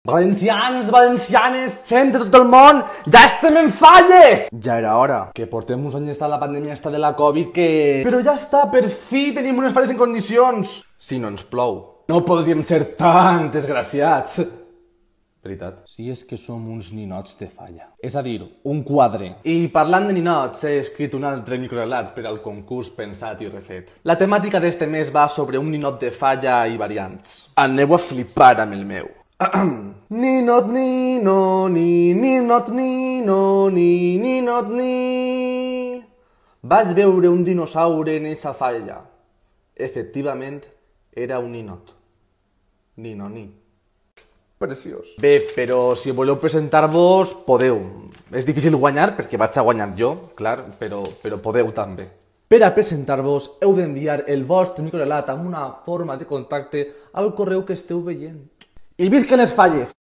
Valencians, valencianes, gent de tot el món, ja estem en falles! Ja era hora, que portem uns anys a la pandèmia esta de la Covid que... Però ja està, per fi tenim unes falles en condicions! Si no ens plou. No podríem ser tan desgraciats. Veritat. Si és que som uns ninots de falla. És a dir, un quadre. I parlant de ninots, he escrit un altre microrelat per al concurs pensat i refet. La temàtica d'este mes va sobre un ninot de falla i variants. Aneu a flipar amb el meu. Ninot nino, ni ninot nino, ni ninot ni. Vaig veure un dinosaure en eixa falla. Efectivament, era un ninot. Nino ni. Preciós. Bé, però si voleu presentar-vos, podeu. És difícil guanyar, perquè vaig a guanyar jo, clar, però podeu també. Per a presentar-vos, heu d'enviar el vostre microrelat amb una forma de contacte al correu que esteu veient. I visquen les falles!